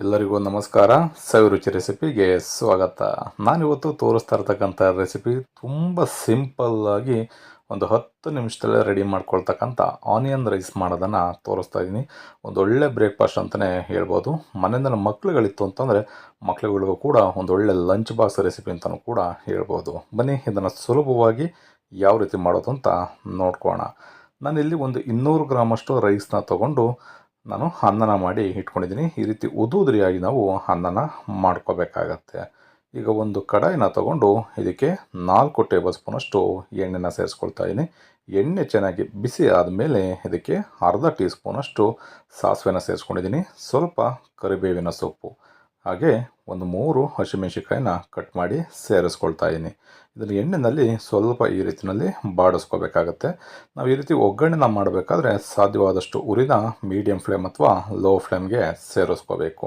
ಎಲ್ಲರಿಗೂ ನಮಸ್ಕಾರ. ಸವಿರುಚಿ ರೆಸಿಪಿಗೆ ಸ್ವಾಗತ. ನಾನಿವತ್ತು ತೋರಿಸ್ತಾ ಇರ್ತಕ್ಕಂಥ ರೆಸಿಪಿ ತುಂಬ ಸಿಂಪಲ್ಲಾಗಿ ಒಂದು 10 ನಿಮಿಷದಲ್ಲೇ ರೆಡಿ ಮಾಡ್ಕೊಳ್ತಕ್ಕಂಥ ಆನಿಯನ್ ರೈಸ್ ಮಾಡೋದನ್ನು ತೋರಿಸ್ತಾ ಇದ್ದೀನಿ. ಒಂದು ಒಳ್ಳೆ ಬ್ರೇಕ್ಫಾಸ್ಟ್ ಅಂತಲೇ ಹೇಳ್ಬೋದು. ಮನೆಯಿಂದ ಮಕ್ಳುಗಳಿತ್ತು ಅಂತಂದರೆ ಮಕ್ಳುಗಳಿಗೂ ಕೂಡ ಒಂದು ಒಳ್ಳೆ ಲಂಚ್ ಬಾಕ್ಸ್ ರೆಸಿಪಿ ಅಂತಲೂ ಕೂಡ ಹೇಳ್ಬೋದು. ಬನ್ನಿ ಇದನ್ನು ಸುಲಭವಾಗಿ ಯಾವ ರೀತಿ ಮಾಡೋದು ಅಂತ ನೋಡ್ಕೋಣ. ನಾನಿಲ್ಲಿ ಒಂದು 200 ಗ್ರಾಮಷ್ಟು ರೈಸ್ನ ತೊಗೊಂಡು ನಾನು ಅನ್ನನ ಮಾಡಿ ಇಟ್ಕೊಂಡಿದ್ದೀನಿ. ಈ ರೀತಿ ಉದುರಿಯಾಗಿ ನಾವು ಅನ್ನನ ಮಾಡ್ಕೋಬೇಕಾಗತ್ತೆ. ಈಗ ಒಂದು ಕಡಾಯಿನ ತಗೊಂಡು ಇದಕ್ಕೆ 4 ಟೇಬಲ್ ಸ್ಪೂನಷ್ಟು ಎಣ್ಣೆನ ಸೇರಿಸ್ಕೊಳ್ತಾ ಇದ್ದೀನಿ. ಎಣ್ಣೆ ಚೆನ್ನಾಗಿ ಬಿಸಿ ಆದಮೇಲೆ ಇದಕ್ಕೆ ಅರ್ಧ ಟೀ ಸ್ಪೂನಷ್ಟು ಸಾಸಿವೆನ ಸೇರಿಸ್ಕೊಂಡಿದ್ದೀನಿ. ಸ್ವಲ್ಪ ಕರಿಬೇವಿನ ಸೊಪ್ಪು, ಹಾಗೆ ಒಂದು 3 ಹಸಿಮೆಣಸಿಕಾಯಿನ ಕಟ್ ಮಾಡಿ ಸೇರಿಸ್ಕೊಳ್ತಾ ಇದ್ದೀನಿ. ಇದನ್ನು ಎಣ್ಣೆಯಲ್ಲಿ ಸ್ವಲ್ಪ ಈ ರೀತಿಯಲ್ಲಿ ಬಾಡಿಸ್ಕೋಬೇಕಾಗತ್ತೆ. ನಾವು ಈ ರೀತಿ ಒಗ್ಗರಣೆನ ಮಾಡಬೇಕಾದ್ರೆ ಸಾಧ್ಯವಾದಷ್ಟು ಉರಿನ ಮೀಡಿಯಮ್ ಫ್ಲೇಮ್ ಅಥವಾ ಲೋ ಫ್ಲೇಮ್ಗೆ ಸೇರಿಸ್ಕೋಬೇಕು.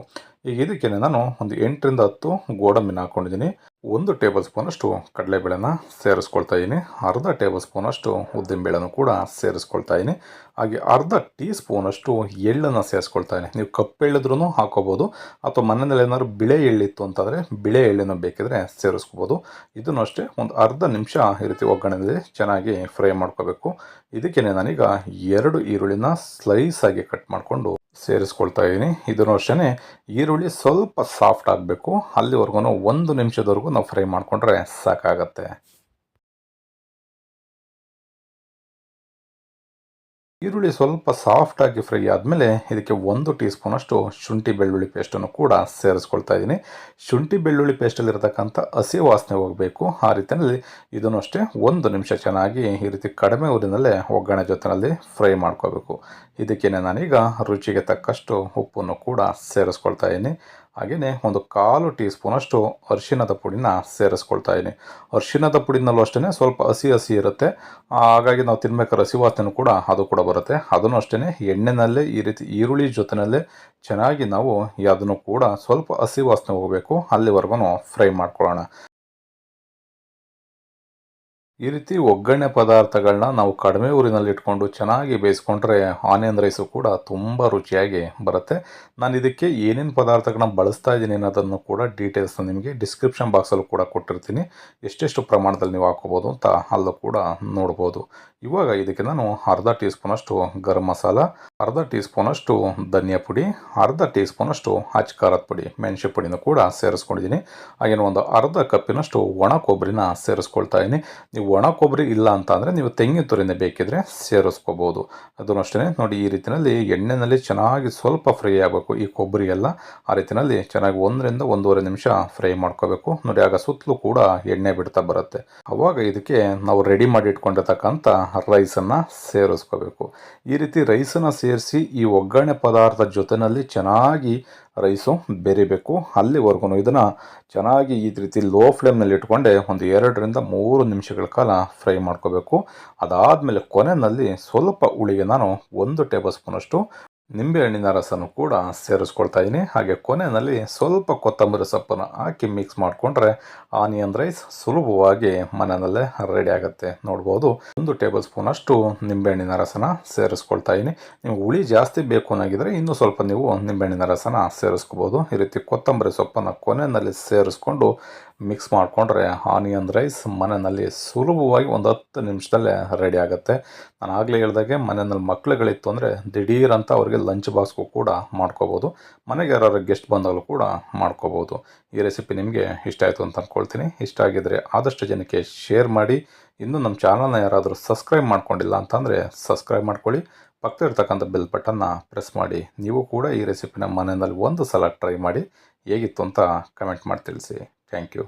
ಈಗ ಇದಕ್ಕೆ ನಾನು ಒಂದು 8 ರಿಂದ 10 ಗೋಡಂಬಿನ ಹಾಕ್ಕೊಂಡಿದ್ದೀನಿ. 1 ಟೇಬಲ್ ಸ್ಪೂನಷ್ಟು ಕಡಲೆಬೇಳೆನ ಸೇರಿಸ್ಕೊಳ್ತಾ ಇದ್ದೀನಿ. ಅರ್ಧ ಟೇಬಲ್ ಸ್ಪೂನಷ್ಟು ಉದ್ದಿನಬೇಳೆನೂ ಕೂಡ ಸೇರಿಸ್ಕೊಳ್ತಾ ಇದ್ದೀನಿ. ಹಾಗೆ ಅರ್ಧ ಟೀ ಸ್ಪೂನಷ್ಟು ಎಳ್ಳನ್ನು ಸೇರಿಸ್ಕೊಳ್ತಾ ಇದ್ದೀನಿ. ನೀವು ಕಪ್ಪೆಳ್ಳಿದ್ರೂ ಹಾಕೋಬೋದು, ಅಥವಾ ಮನೆಯಲ್ಲಿ ಏನಾದ್ರು ಬಿಳೆ ಎಳ್ಳಿತ್ತು ಅಂತಂದರೆ ಬಿಳೆ ಎಳ್ಳನ್ನು ಬೇಕಿದ್ರೆ ಸೇರಿಸ್ಕೋಬೋದು. ಇದನ್ನು ಅಷ್ಟೇ ಒಂದು ಅರ್ಧ ನಿಮಿಷ ಈ ರೀತಿ ಒಗ್ಗರಣೆಯಲ್ಲಿ ಚೆನ್ನಾಗಿ ಫ್ರೈ ಮಾಡ್ಕೋಬೇಕು. ಇದಕ್ಕೆ ನಾನೀಗ 2 ಈರುಳ್ಳಿನ ಸ್ಲೈಸ್ ಆಗಿ ಕಟ್ ಮಾಡಿಕೊಂಡು ಸೇರಿಸ್ಕೊಳ್ತಾ ಇದ್ದೀನಿ. ಇದನ್ನು ಅಷ್ಟೇ ಈರುಳ್ಳಿ ಸ್ವಲ್ಪ ಸಾಫ್ಟ್ ಆಗಬೇಕು, ಅಲ್ಲಿವರೆಗೂ 1 ನಿಮಿಷದವರೆಗೂ ನಾವು ಫ್ರೈ ಮಾಡಿಕೊಂಡ್ರೆ ಸಾಕಾಗತ್ತೆ. ಈರುಳ್ಳಿ ಸ್ವಲ್ಪ ಸಾಫ್ಟಾಗಿ ಫ್ರೈ ಆದಮೇಲೆ ಇದಕ್ಕೆ 1 ಟೀ ಸ್ಪೂನಷ್ಟು ಶುಂಠಿ ಬೆಳ್ಳುಳ್ಳಿ ಪೇಸ್ಟನ್ನು ಕೂಡ ಸೇರಿಸ್ಕೊಳ್ತಾ ಇದ್ದೀನಿ. ಶುಂಠಿ ಬೆಳ್ಳುಳ್ಳಿ ಪೇಸ್ಟಲ್ಲಿರತಕ್ಕಂಥ ಹಸಿ ವಾಸನೆ ಹೋಗಬೇಕು. ಆ ರೀತಿಯಲ್ಲಿ ಇದನ್ನು ಅಷ್ಟೇ 1 ನಿಮಿಷ ಚೆನ್ನಾಗಿ ಈ ರೀತಿ ಕಡಿಮೆ ಊರಿನಲ್ಲೇ ಒಗ್ಗರಣೆ ಜೊತೆಯಲ್ಲಿ ಫ್ರೈ ಮಾಡ್ಕೋಬೇಕು. ಇದಕ್ಕೆ ನಾನೀಗ ರುಚಿಗೆ ತಕ್ಕಷ್ಟು ಉಪ್ಪನ್ನು ಕೂಡ ಸೇರಿಸ್ಕೊಳ್ತಾ ಇದ್ದೀನಿ. ಹಾಗೆಯೇ ಒಂದು 1/4 ಟೀ ಸ್ಪೂನಷ್ಟು ಅರಿಶಿಣದ ಪುಡಿನ ಸೇರಿಸ್ಕೊಳ್ತಾ ಇದ್ದೀನಿ. ಅರಿಶಿಣದ ಪುಡಿನಲ್ಲೂ ಅಷ್ಟೇ ಸ್ವಲ್ಪ ಹಸಿ ಹಸಿ ಇರುತ್ತೆ, ಹಾಗಾಗಿ ನಾವು ತಿನ್ಬೇಕಾದ್ರೆ ಹಸಿ ವಾಸನೆ ಕೂಡ ಅದು ಕೂಡ ಬರುತ್ತೆ. ಅದನ್ನು ಅಷ್ಟೇ ಎಣ್ಣೆನಲ್ಲೇ ಈ ರೀತಿ ಈರುಳ್ಳಿ ಜೊತೆಯಲ್ಲೇ ಚೆನ್ನಾಗಿ ನಾವು ಅದನ್ನು ಕೂಡ ಸ್ವಲ್ಪ ಹಸಿ ವಾಸನೆ ಹೋಗಬೇಕು, ಅಲ್ಲಿವರೆಗೂ ಫ್ರೈ ಮಾಡ್ಕೊಳ್ಳೋಣ. ಈ ರೀತಿ ಒಗ್ಗರಣೆ ಪದಾರ್ಥಗಳನ್ನ ನಾವು ಕಡಿಮೆ ಊರಿನಲ್ಲಿ ಇಟ್ಕೊಂಡು ಚೆನ್ನಾಗಿ ಬೇಯಿಸ್ಕೊಂಡ್ರೆ ಆನಿಯನ್ ರೈಸು ಕೂಡ ತುಂಬ ರುಚಿಯಾಗಿ ಬರುತ್ತೆ. ನಾನು ಇದಕ್ಕೆ ಏನೇನು ಪದಾರ್ಥಗಳನ್ನ ಬಳಸ್ತಾ ಇದ್ದೀನಿ ಅನ್ನೋದನ್ನು ಕೂಡ ಡೀಟೇಲ್ಸ್ನ ನಿಮಗೆ ಡಿಸ್ಕ್ರಿಪ್ಷನ್ ಬಾಕ್ಸಲ್ಲೂ ಕೂಡ ಕೊಟ್ಟಿರ್ತೀನಿ. ಎಷ್ಟೆಷ್ಟು ಪ್ರಮಾಣದಲ್ಲಿ ನೀವು ಹಾಕೋಬೋದು ಅಂತ ಅಲ್ಲೂ ಕೂಡ ನೋಡ್ಬೋದು. ಇವಾಗ ಇದಕ್ಕೆ ನಾನು ಅರ್ಧ ಟೀ ಸ್ಪೂನಷ್ಟು ಗರಂ ಮಸಾಲ, ಅರ್ಧ ಟೀ ಸ್ಪೂನಷ್ಟು ಧನಿಯಾ ಪುಡಿ, ಅರ್ಧ ಟೀ ಸ್ಪೂನಷ್ಟು ಖಾರದ ಪುಡಿ, ಮೆಣಸು ಪುಡಿನೂ ಕೂಡ ಸೇರಿಸ್ಕೊಂಡಿದ್ದೀನಿ. ಹಾಗೇನು ಒಂದು ಅರ್ಧ ಕಪ್ಪಿನಷ್ಟು ಒಣ ಕೊಬ್ಬರಿನ ಸೇರಿಸ್ಕೊಳ್ತಾ ಇದ್ದೀನಿ. ನೀವು ಒಣ ಕೊಬ್ಬರಿ ಇಲ್ಲ ಅಂತ ಅಂದರೆ ನೀವು ತೆಂಗಿನ ತುರಿನೇ ಬೇಕಿದ್ರೆ ಸೇರಿಸ್ಕೋಬೋದು. ಅದನ್ನು ಅಷ್ಟೇ ನೋಡಿ ಈ ರೀತಿಯಲ್ಲಿ ಎಣ್ಣೆಯಲ್ಲಿ ಚೆನ್ನಾಗಿ ಸ್ವಲ್ಪ ಫ್ರೈ ಆಗಬೇಕು ಈ ಕೊಬ್ಬರಿ ಎಲ್ಲ. ಆ ರೀತಿಯಲ್ಲಿ ಚೆನ್ನಾಗಿ 1 ರಿಂದ 1.5 ನಿಮಿಷ ಫ್ರೈ ಮಾಡ್ಕೋಬೇಕು. ನೋಡಿ ಆಗ ಸುತ್ತಲೂ ಕೂಡ ಎಣ್ಣೆ ಬಿಡ್ತಾ ಬರುತ್ತೆ. ಅವಾಗ ಇದಕ್ಕೆ ನಾವು ರೆಡಿ ಮಾಡಿ ಇಟ್ಕೊಂಡಿರ್ತಕ್ಕಂಥ ರೈಸನ್ನು ಸೇರಿಸ್ಕೋಬೇಕು. ಈ ರೀತಿ ರೈಸನ್ನು ಸೇರಿಸಿ ಈ ಒಗ್ಗರಣೆ ಪದಾರ್ಥ ಜೊತೆಯಲ್ಲಿ ಚೆನ್ನಾಗಿ ರೈಸು ಬೆರಿಬೇಕು. ಅಲ್ಲಿವರೆಗೂ ಇದನ್ನು ಚೆನ್ನಾಗಿ ಈ ರೀತಿ ಲೋ ಫ್ಲೇಮ್ನಲ್ಲಿ ಇಟ್ಕೊಂಡೆ ಒಂದು 2 ರಿಂದ 3 ನಿಮಿಷಗಳ ಕಾಲ ಫ್ರೈ ಮಾಡ್ಕೋಬೇಕು. ಅದಾದಮೇಲೆ ಕೊನೆಯಲ್ಲಿ ಸ್ವಲ್ಪ ಹುಳಿಗೆ ನಾನು 1 ಟೇಬಲ್ ಸ್ಪೂನಷ್ಟು ನಿಂಬೆಹಣ್ಣಿನ ರಸನೂ ಕೂಡ ಸೇರಿಸ್ಕೊಳ್ತಾ ಇದ್ದೀನಿ. ಹಾಗೆ ಕೊನೆಯಲ್ಲಿ ಸ್ವಲ್ಪ ಕೊತ್ತಂಬರಿ ಸೊಪ್ಪನ್ನು ಹಾಕಿ ಮಿಕ್ಸ್ ಮಾಡಿಕೊಂಡ್ರೆ ಆನಿಯನ್ ರೈಸ್ ಸುಲಭವಾಗಿ ಮನೆಯಲ್ಲೇ ರೆಡಿ ಆಗುತ್ತೆ. ನೋಡ್ಬೋದು 1 ಟೇಬಲ್ ಸ್ಪೂನಷ್ಟು ನಿಂಬೆಹಣ್ಣಿನ ರಸನ ಸೇರಿಸ್ಕೊಳ್ತಾ ಇದ್ದೀನಿ. ನಿಮ್ಗೆ ಹುಳಿ ಜಾಸ್ತಿ ಬೇಕು ಅನ್ನೋಗಿದ್ರೆ ಇನ್ನೂ ಸ್ವಲ್ಪ ನೀವು ನಿಂಬೆಹಣ್ಣಿನ ರಸನ ಸೇರಿಸ್ಕೋಬೋದು. ಈ ರೀತಿ ಕೊತ್ತಂಬರಿ ಸೊಪ್ಪನ್ನು ಕೊನೆಯಲ್ಲಿ ಸೇರಿಸ್ಕೊಂಡು ಮಿಕ್ಸ್ ಮಾಡಿಕೊಂಡ್ರೆ ಆನಿಯನ್ ರೈಸ್ ಮನೆಯಲ್ಲಿ ಸುಲಭವಾಗಿ ಒಂದು 10 ನಿಮಿಷದಲ್ಲೇ ರೆಡಿ ಆಗುತ್ತೆ. ನಾನು ಆಗಲೇ ಹೇಳಿದಾಗೆ ಮನೆಯಲ್ಲಿ ಮಕ್ಳುಗಳಿತ್ತು ಅಂದರೆ ದಿಢೀರಂತ ಅವ್ರಿಗೆ ಲಂಚ್ ಬಾಕ್ಸ್ಗೂ ಕೂಡ ಮಾಡ್ಕೋಬೋದು. ಮನೆಗೆ ಯಾರು ಗೆಸ್ಟ್ ಬಂದಾಗಲೂ ಕೂಡ ಮಾಡ್ಕೋಬೋದು. ಈ ರೆಸಿಪಿ ನಿಮಗೆ ಇಷ್ಟ ಆಯಿತು ಅಂತ ಅಂದ್ಕೊಳ್ತೀನಿ. ಇಷ್ಟ ಆಗಿದ್ದರೆ ಆದಷ್ಟು ಜನಕ್ಕೆ ಶೇರ್ ಮಾಡಿ. ಇನ್ನೂ ನಮ್ಮ ಚಾನಲ್ನ ಯಾರಾದರೂ ಸಬ್ಸ್ಕ್ರೈಬ್ ಮಾಡ್ಕೊಂಡಿಲ್ಲ ಅಂತಂದರೆ ಸಬ್ಸ್ಕ್ರೈಬ್ ಮಾಡ್ಕೊಳ್ಳಿ. ಪಕ್ಕದಲ್ಲಿರ್ತಕ್ಕಂಥ ಬೆಲ್ ಬಟನ್ನ ಪ್ರೆಸ್ ಮಾಡಿ. ನೀವು ಕೂಡ ಈ ರೆಸಿಪಿನ ಮನೆಯಲ್ಲಿ ಒಂದು ಸಲ ಟ್ರೈ ಮಾಡಿ ಹೇಗಿತ್ತು ಅಂತ ಕಮೆಂಟ್ ಮಾಡಿ ತಿಳಿಸಿ. Thank you.